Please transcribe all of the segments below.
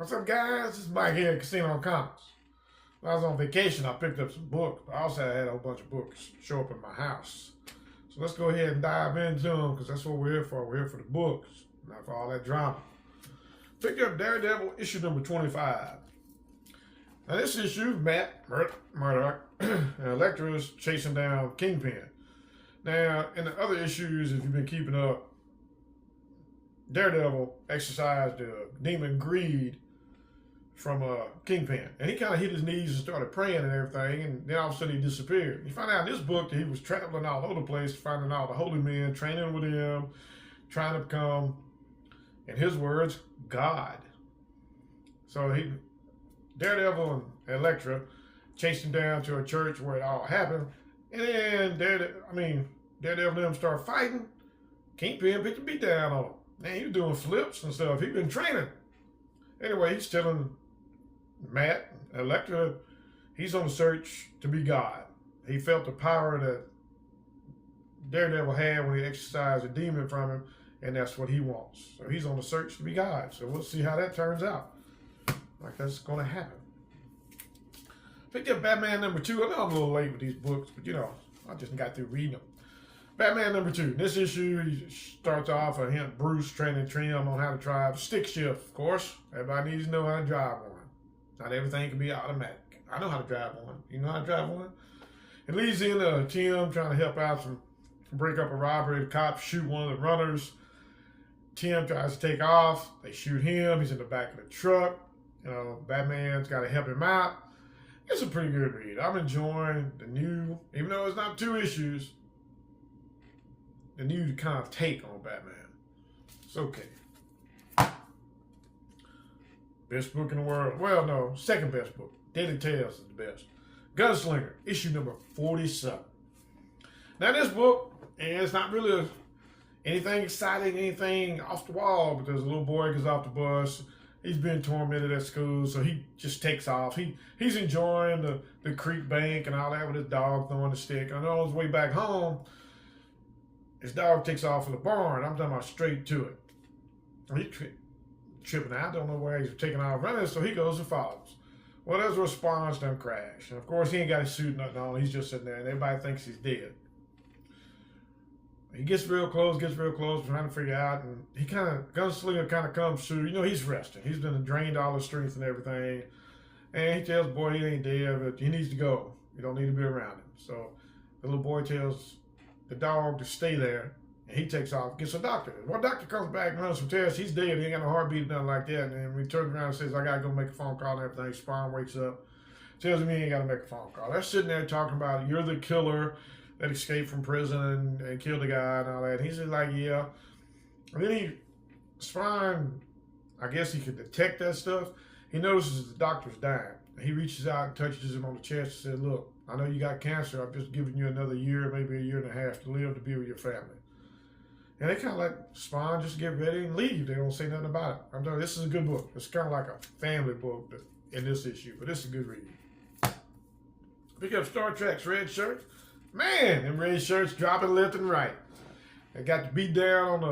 What's up, guys? This is Mike here at Casino Comics. When I was on vacation, I picked up some books, but I also had a whole bunch of books show up in my house. So let's go ahead and dive into them, because that's what we're here for. We're here for the books, not for all that drama. Picked up Daredevil issue number 25. Now this issue, Matt Murdock and Elektra is chasing down Kingpin. Now, in the other issues, if you've been keeping up, Daredevil exercised demon greed from Kingpin. And he kind of hit his knees and started praying and everything, and then all of a sudden he disappeared. You find out in this book that he was traveling all over the place, finding all the holy men, training with him, trying to become, in his words, God. So Daredevil and Elektra chased him down to a church where it all happened, and then Daredevil and them start fighting. Kingpin picked a beat down on him. Man, he was doing flips and stuff. He'd been training. Anyway, he's telling Matt, Elektra, he's on the search to be God. He felt the power that Daredevil had when he exorcised a demon from him, and that's what he wants. So he's on the search to be God. So we'll see how that turns out. Like that's going to happen. Picked up Batman number 2. I know I'm a little late with these books, but you know, I just got through reading them. Batman number 2. This issue he starts off a hint Bruce training Trim on how to drive stick shift, of course. Everybody needs to know how to drive one. Not everything can be automatic. I know how to drive one. You know how to drive one? It leads into Tim trying to help out break up a robbery. The cops shoot one of the runners. Tim tries to take off. They shoot him. He's in the back of the truck. You know, Batman's got to help him out. It's a pretty good read. I'm enjoying the new, even though it's not 2 issues, the new kind of take on Batman. It's okay. Best book in the world. Well, no, second best book. Deadly Tales is the best. Gunslinger, issue number 47. Now this book, and it's not really anything exciting, anything off the wall, because a little boy gets off the bus. He's been tormented at school, so he just takes off. He's enjoying the creek bank and all that with his dog throwing the stick. And on his way back home, his dog takes off in the barn. I'm talking about straight to it. He's tripping out. I don't know where he's taking off running, so he goes and follows. Well, there's a response, done crash. And of course, he ain't got his suit, nothing on. He's just sitting there, and everybody thinks he's dead. He gets real close, trying to figure out, and Gunslinger kind of comes through. You know, he's resting. He's been drained all his strength and everything. And he tells the boy he ain't dead, but he needs to go. You don't need to be around him. So the little boy tells the dog to stay there, and he takes off, gets a doctor. One doctor comes back and runs some tests. He's dead. He ain't got no heartbeat, nothing like that. And then he turns around and says, I got to go make a phone call and everything. Spawn wakes up, tells him he ain't got to make a phone call. They're sitting there talking about, you're the killer that escaped from prison and killed a guy and all that. He's just like, yeah. And then Spawn, I guess he could detect that stuff. He notices the doctor's dying. He reaches out and touches him on the chest and says, look, I know you got cancer. I'm just giving you another year, maybe a year and a half to live to be with your family. And they kind of let Spawn just get ready and leave. They don't say nothing about it. I'm telling you, this is a good book. It's kind of like a family book in this issue, but it's a good read. Pick up Star Trek's red shirt. Man, them red shirts dropping left and right. They got the beat down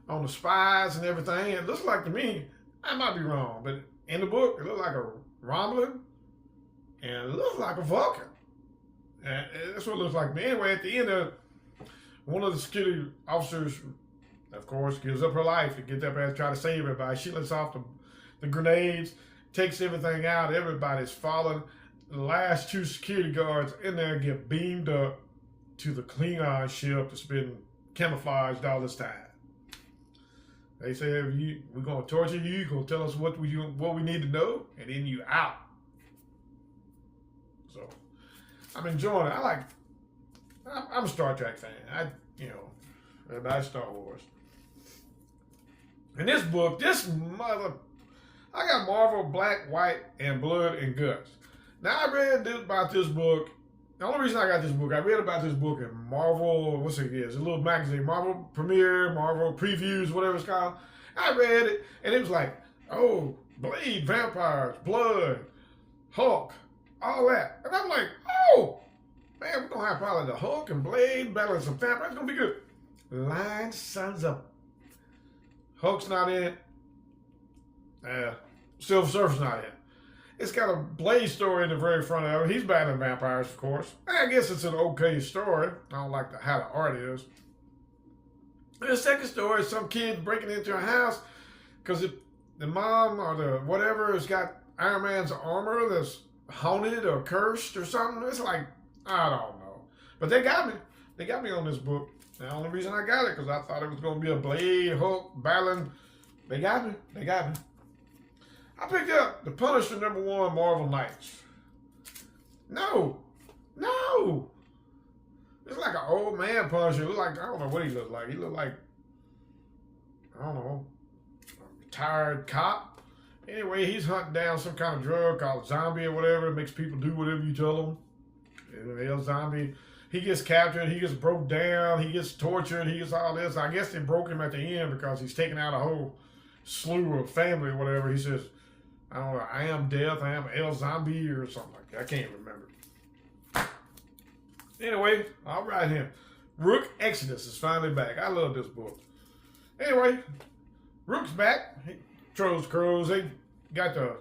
on the spies and everything. It looks like to me, I might be wrong, but in the book, it looked like a Romulan and it looks like a Vulcan. And that's what it looks like to me. Anyway, at the end, one of the security officers, of course, gives up her life to get up there and try to save everybody. She lets off the grenades, takes everything out. Everybody's falling. The last 2 security guards in there get beamed up to the Klingon ship that's been camouflaged all this time. They say, we're going to torture you. You're going to tell us what we need to know, and then you out. So I'm enjoying it. I'm a Star Trek fan. I Star Wars. In this book, I got Marvel Black, White, and Blood and Guts. Now, I read about this book. The only reason I got this book, I read about this book in Marvel, what's it is? A little magazine, Marvel Premiere, Marvel Previews, whatever it's called. I read it, and it was like, oh, Blade, vampires, blood, Hulk, all that. And I'm like, oh, man, we're going to have probably the Hulk and Blade battling some vampires. It's going to be good. Line sons of... Hulk's not in it. Silver Surfer's not in. It's got a Blade story in the very front of it. He's battling vampires, of course. I guess it's an okay story. I don't like how the art is. And the second story is some kid breaking into a house because the mom or the whatever has got Iron Man's armor that's haunted or cursed or something. It's like, I don't know. But they got me. They got me on this book. The only reason I got it because I thought it was going to be a Blade, Hulk, battling. They got me. They got me. I picked up the Punisher #1 Marvel Knights. No. It's like an old man Punisher. Look like, I don't know what he looked like. He looked like, I don't know, a retired cop. Anyway, he's hunting down some kind of drug called zombie or whatever. It makes people do whatever you tell them. And zombie. He gets captured. He gets broke down. He gets tortured. He gets all this. I guess they broke him at the end because he's taking out a whole slew of family or whatever. He says, I don't know, I am death, I am El Zombie or something like that. I can't remember. Anyway, I'll write him. Rook Exodus is finally back. I love this book. Anyway, Rook's back. He trolls crows. They got the...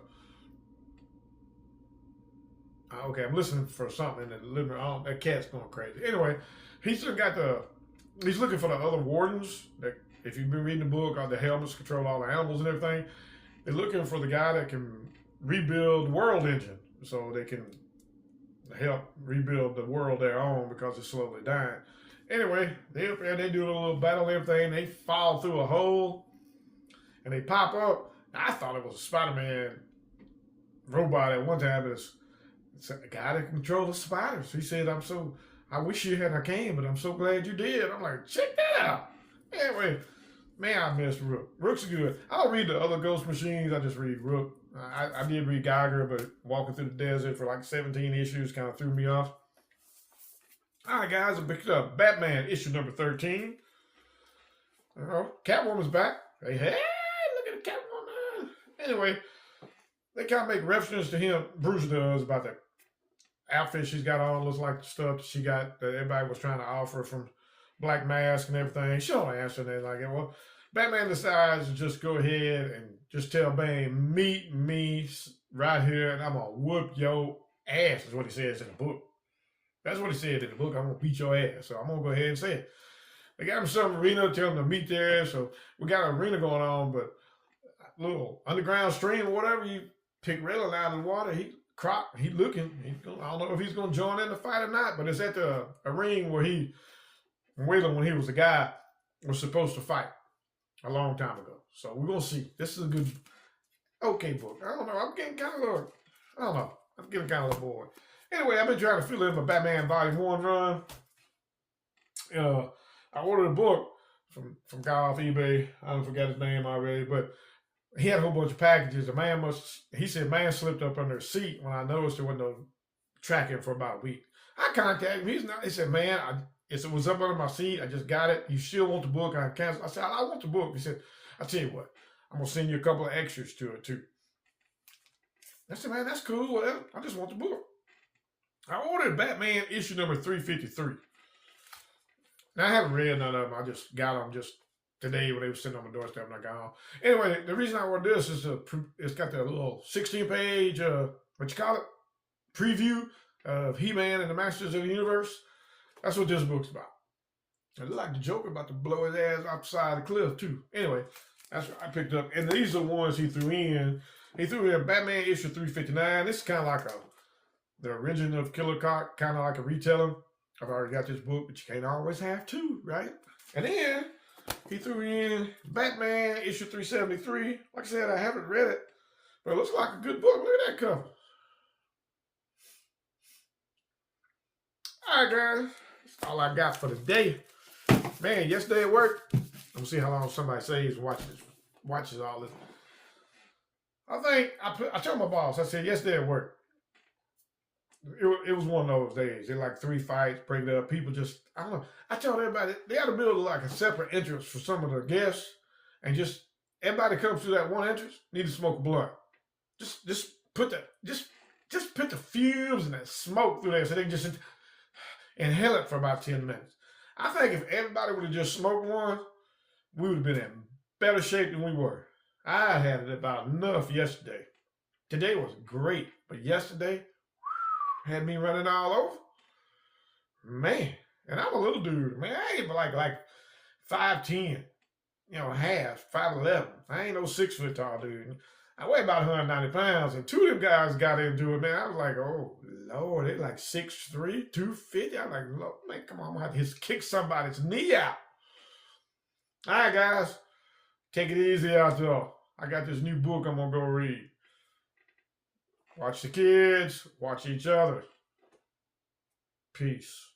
Okay, I'm listening for something in the living room. Oh, that cat's going crazy. Anyway, he's still got the... He's looking for the other wardens. That, if you've been reading the book, all the helmets control all the animals and everything. They're looking for the guy that can rebuild the world engine so they can help rebuild the world they're on because it's slowly dying. Anyway, they up there, they do a little battle and everything. They fall through a hole and they pop up. I thought it was a Spider-Man robot at one time, but it's a guy that can control the spiders. He said, I wish you hadn't came, but I'm so glad you did. I'm like, check that out. Anyway, man, I missed Rook. Rook's good. I don't read the other Ghost Machines. I just read Rook. I did read Geiger, but walking through the desert for like 17 issues kind of threw me off. All right, guys, I picked up Batman issue #13. Catwoman's back. Hey, look at the Catwoman. Anyway, they kind of make reference to him, Bruce does, about the outfit she's got on. Looks like the stuff that she got that everybody was trying to offer from Black Mask and everything. She don't answer anything like it. Well, Batman decides to just go ahead and just tell Bane, meet me right here and I'm going to whoop your ass, is what he says in the book. That's what he said in the book. I'm going to beat your ass. So I'm going to go ahead and say it. They got him some arena, tell him to meet there. So we got an arena going on, but a little underground stream or whatever, you pick Raylan out of the water. He looking. I don't know if he's going to join in the fight or not, but it's at the ring where Wayland, when he was a guy, was supposed to fight a long time ago. So we're going to see. This is a good, okay book. I don't know. I'm getting kind of, I'm getting kind of bored. Anyway, I've been trying to fill in my Batman Volume 1 run. I ordered a book from guy off eBay. I don't forget his name already, but he had a whole bunch of packages. He said man slipped up under his seat when I noticed there wasn't no tracking for about a week. I contacted him. He said, man, it was up under my seat. I just got it. You still want the book? I canceled. I said, I want the book. He said, I'll tell you what, I'm going to send you a couple of extras to it too. I said, man, that's cool. Whatever. I just want the book. I ordered Batman issue #353. Now, I haven't read none of them. I just got them just today when they were sitting on my doorstep and I got them. Anyway, the reason I ordered this is it's got that little 16-page, preview of He-Man and the Masters of the Universe. That's what this book's about. It looked like the Joker about to blow his ass off the side of the cliff, too. Anyway, that's what I picked up. And these are the ones he threw in. He threw in Batman issue 359. This is kind of like the origin of Killer Croc, kind of like a retelling. I've already got this book, but you can't always have two, right? And then he threw in Batman issue 373. Like I said, I haven't read it, but it looks like a good book. Look at that cover. All right, guys. That's all I got for today. Man, yesterday at work, I'm going to see how long somebody says watches all this. I told my boss, I said, yesterday at work, it was one of those days. They like 3 fights, break it up. People just, I don't know. I told everybody, they ought to build like a separate entrance for some of the guests. And just, everybody comes through that one entrance, need to smoke a blunt. Just put the fumes and that smoke through there so they can just inhale it for about 10 minutes. I think if everybody would have just smoked one, we would have been in better shape than we were. I had it about enough yesterday. Today was great, but yesterday had me running all over. Man, and I'm a little dude, man. I ain't like 5'10", half, 5'11". I ain't no 6 foot tall dude. I weigh about 190 pounds, and two of them guys got into it, man. I was like, oh, Lord, they like 6'3", 250. I'm like, Lord, man, come on, I'm going to have to kick somebody's knee out. All right, guys, take it easy out there. I got this new book I'm going to go read. Watch the kids, watch each other. Peace.